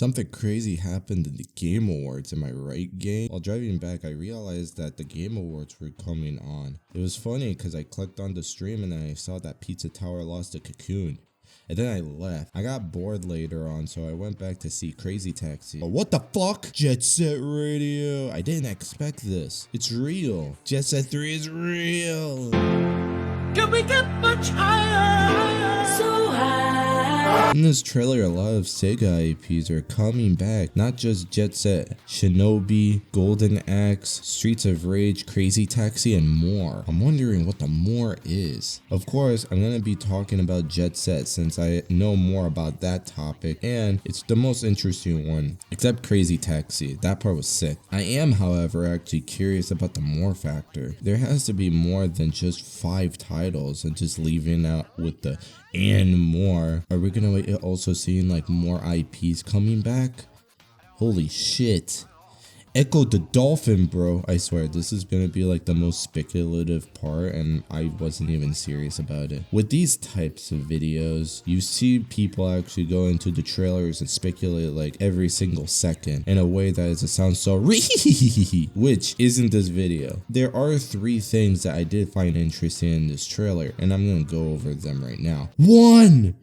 Something crazy happened in the Game Awards, am I right, gang? While driving back, I realized that the Game Awards were coming on. It was funny because I clicked on the stream and then I saw that Pizza Tower lost a cocoon. And then I left. I got bored later on, so I went back to see Crazy Taxi. But what the fuck? Jet Set Radio. I didn't expect this. It's real. Jet Set 3 is real. Can we get much higher? So high. In this trailer, a lot of Sega IPs are coming back. Not just Jet Set, Shinobi, Golden Axe, Streets of Rage, Crazy Taxi, and more. I'm wondering what the more is. Of course, I'm going to be talking about Jet Set since I know more about that topic, and it's the most interesting one. Except Crazy Taxi, that part was sick. I am, however, actually curious about the more factor. There has to be more than just 5 titles and just leaving out with the and more. Are we gonna also seeing like more IPs coming back? Holy shit. Echo the Dolphin, bro. I swear, this is gonna be like the most speculative part and I wasn't even serious about it. With these types of videos, you see people actually go into the trailers and speculate like every single second in a way that it sounds so which isn't this video. There are 3 things that I did find interesting in this trailer and I'm gonna go over them right now. 1.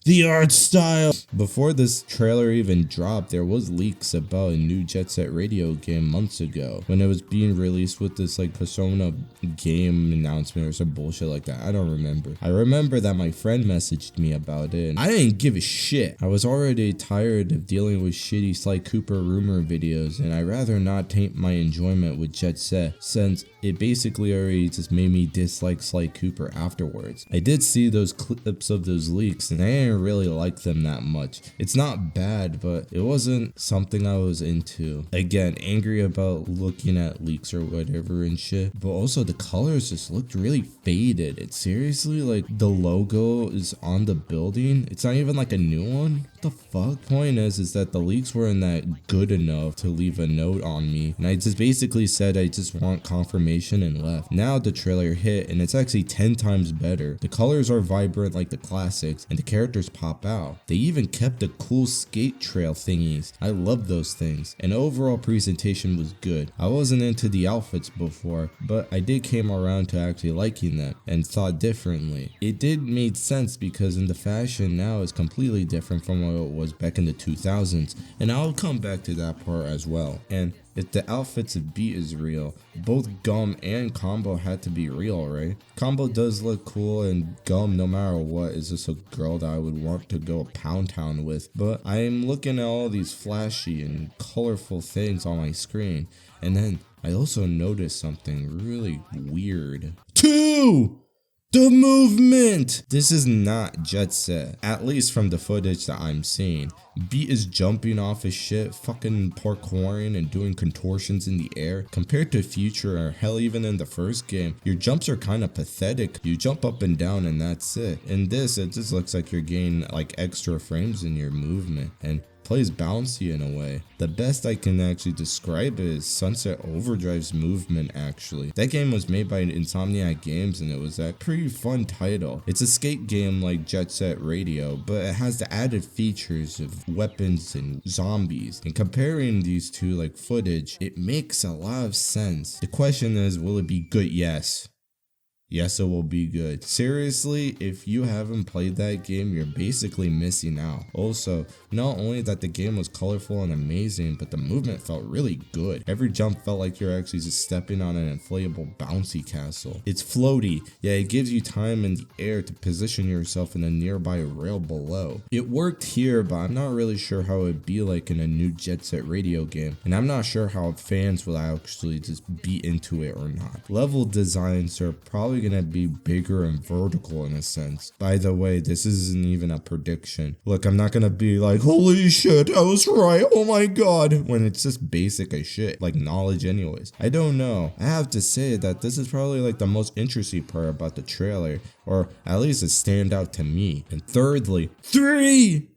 The art style. Before this trailer even dropped, there was leaks about a new Jet Set Radio game months ago when it was being released with this like Persona game announcement or some bullshit like that. I don't remember. I remember that my friend messaged me about it and I didn't give a shit. I was already tired of dealing with shitty Sly Cooper rumor videos and I'd rather not taint my enjoyment with Jet Set since it basically already just made me dislike Sly Cooper afterwards. I did see those clips of those leaks and I didn't really like them that much. It's not bad, but it wasn't something I was into. Again, angry about looking at leaks or whatever and shit, but also the colors just looked really faded. It's seriously like the logo is on the building. It's not even like a new one. What the fuck? Point is that the leaks weren't that good enough to leave a note on me, and I just basically said I just want confirmation and left. Now the trailer hit and it's actually 10 times better. The colors are vibrant like the classics and the characters pop out. They even kept the cool skate trail thingies. I love those things. And overall presentation was good. I wasn't into the outfits before, but I did came around to actually liking them and thought differently. It did make sense because in the fashion now is completely different from what it was back in the 2000s, and I'll come back to that part as well. And if the outfits of beat is real, both Gum and Combo had to be real, right? Combo does look cool and Gum, no matter what, is just a girl that I would want to go Pound Town with. But I'm looking at all these flashy and colorful things on my screen, and then I also noticed something really weird. 2! The movement! This is not Jet Set, at least from the footage that I'm seeing. Beat is jumping off his shit, fucking parkouring and doing contortions in the air. Compared to Future or hell even in the first game, your jumps are kind of pathetic. You jump up and down and that's it. In this, it just looks like you're getting like extra frames in your movement and plays bouncy in a way. The best I can actually describe it is Sunset Overdrive's movement actually. That game was made by Insomniac Games and it was a pretty fun title. It's a skate game like Jet Set Radio, but it has the added features of weapons and zombies. And comparing these two like footage, it makes a lot of sense. The question is, will it be good? Yes. Yes, it will be good. Seriously, if you haven't played that game, you're basically missing out. Also, not only that the game was colorful and amazing, but the movement felt really good. Every jump felt like you're actually just stepping on an inflatable bouncy castle. It's floaty, yeah, it gives you time in the air to position yourself in a nearby rail below. It worked here, but I'm not really sure how it would be like in a new Jet Set Radio game, and I'm not sure how fans will actually just be into it or not. Level designs are probably gonna be bigger and vertical in a sense. By the way, this isn't even a prediction. Look, I'm not gonna be like, holy shit, I was right, oh my god, when it's just basic as shit, like knowledge anyways. I don't know. I have to say that this is probably like the most interesting part about the trailer, or at least it stand out to me. And thirdly, 3!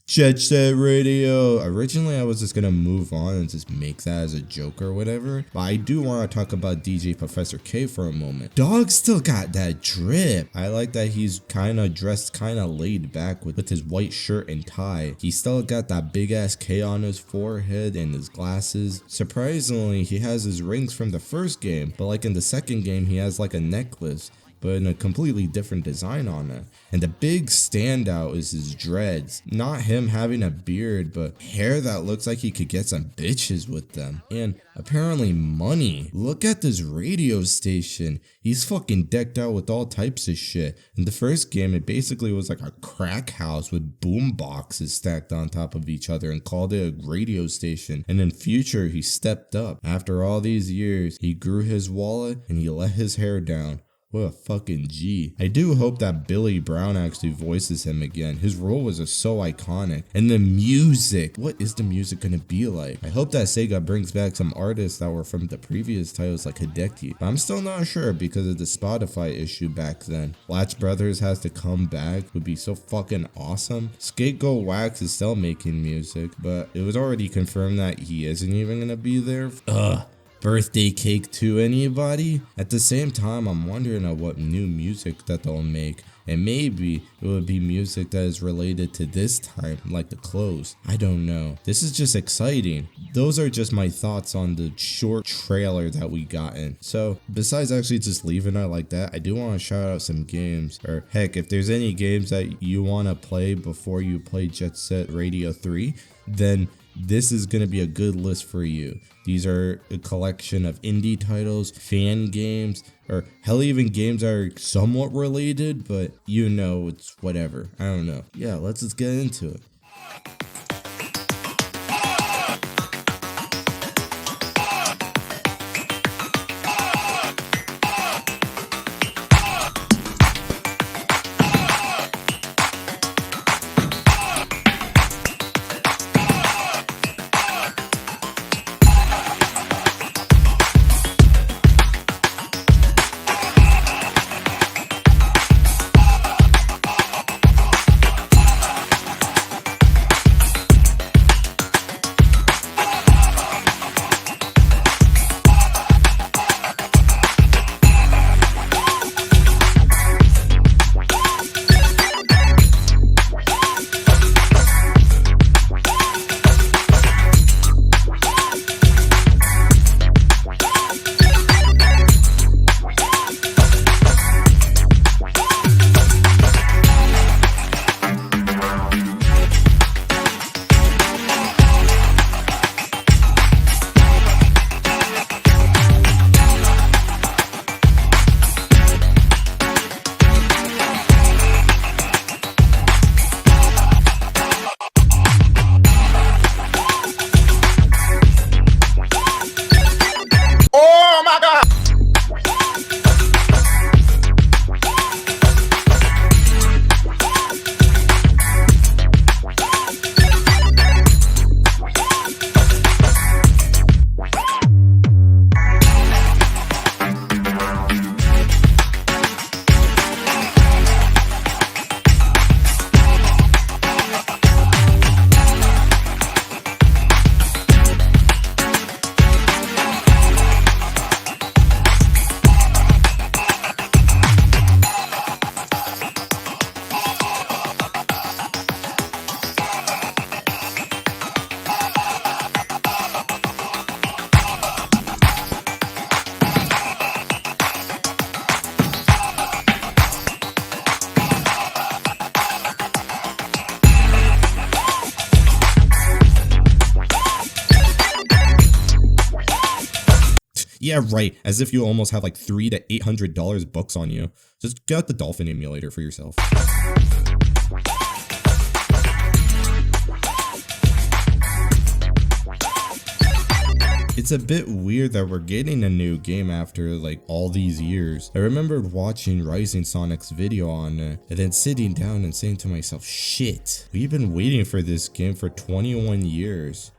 Jet Set Radio. Originally, I was just gonna move on and just make that as a joke or whatever, but I do want to talk about DJ Professor K for a moment. Dog still got that drip. I like that he's kind of dressed kind of laid back with his white shirt and tie. He still got that big ass K on his forehead and his glasses. Surprisingly, he has his rings from the first game, but like in the second game, he has like a necklace, but in a completely different design on it. And the big standout is his dreads. Not him having a beard, but hair that looks like he could get some bitches with them. And apparently money. Look at this radio station. He's fucking decked out with all types of shit. In the first game, it basically was like a crack house with boom boxes stacked on top of each other and called it a radio station. And in future, he stepped up. After all these years, he grew his wallet and he let his hair down. What a fucking G. I do hope that Billy Brown actually voices him again. His role was just so iconic. And the music. What is the music gonna be like? I hope that Sega brings back some artists that were from the previous titles like Hideki. But I'm still not sure because of the Spotify issue back then. Latch Brothers has to come back. Would be so fucking awesome. Scapegoat Wax is still making music, but it was already confirmed that he isn't even gonna be there. Ugh. Birthday Cake to anybody? At the same time, I'm wondering what new music that they'll make, and maybe it would be music that is related to this time, like the clothes. I don't know. This is just exciting. Those are just my thoughts on the short trailer that we gotten. So besides actually just leaving it like that, I do want to shout out some games, or heck, if there's any games that you want to play before you play Jet Set Radio 3, then this is going to be a good list for you. These are a collection of indie titles, fan games, or hell, even games that are somewhat related, but you know, it's whatever. I don't know. Yeah, let's just get into it. Yeah, right. As if you almost have like $300 to $800 books on you. Just get out the Dolphin emulator for yourself. It's a bit weird that we're getting a new game after like all these years. I remembered watching Rising Sonic's video on it and then sitting down and saying to myself, shit, we've been waiting for this game for 21 years.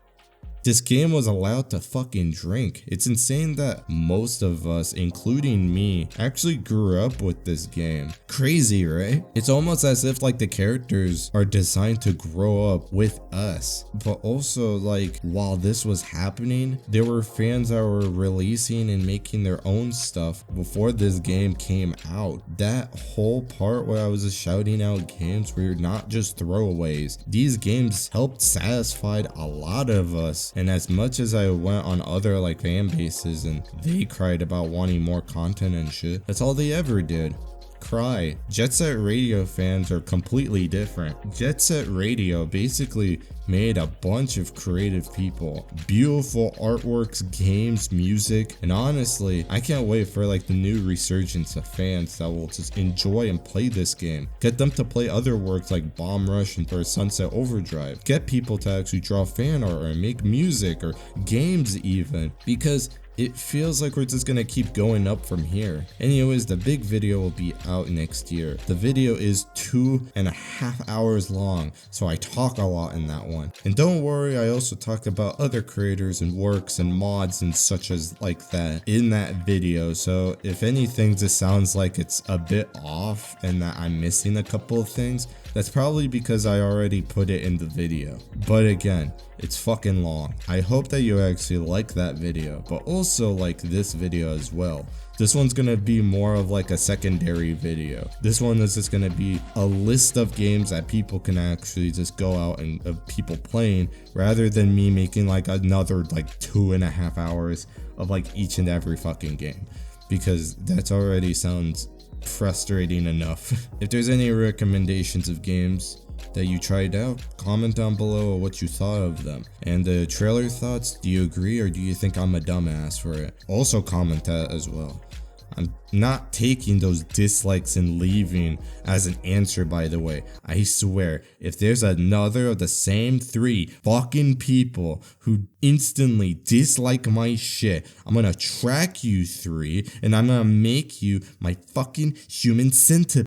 This game was allowed to fucking drink. It's insane that most of us, including me, actually grew up with this game. Crazy, right? It's almost as if like the characters are designed to grow up with us. But also, like, while this was happening, there were fans that were releasing and making their own stuff before this game came out. That whole part where I was just shouting out games were not just throwaways. These games helped satisfy a lot of us, and as much as I went on other like fan bases and they cried about wanting more content and shit, that's all they ever did. Cry. Jet Set Radio fans are completely different. Jet Set Radio basically made a bunch of creative people, beautiful artworks, games, music, and honestly, I can't wait for like the new resurgence of fans that will just enjoy and play this game. Get them to play other works like Bomb Rush and or Sunset Overdrive. Get people to actually draw fan art or make music or games even, because it feels like we're just gonna keep going up from here. Anyways, the big video will be out next year. The video is 2.5 hours long, so I talk a lot in that one. And don't worry, I also talk about other creators and works and mods and such as like that in that video. So if anything just sounds like it's a bit off and that I'm missing a couple of things, that's probably because I already put it in the video. But again, it's fucking long. I hope that you actually like that video, but also like this video as well. This one's gonna be more of like a secondary video. This one is just gonna be a list of games that people can actually just go out and of people playing, rather than me making like another like 2.5 hours of like each and every fucking game, because that's already sounds frustrating enough. If there's any recommendations of games that you tried out, comment down below what you thought of them. And the trailer thoughts, do you agree or do you think I'm a dumbass for it? Also comment that as well. I'm not taking those dislikes and leaving as an answer, by the way. I swear, if there's another of the same 3 fucking people who instantly dislike my shit, I'm gonna track you 3 and I'm gonna make you my fucking human centipede.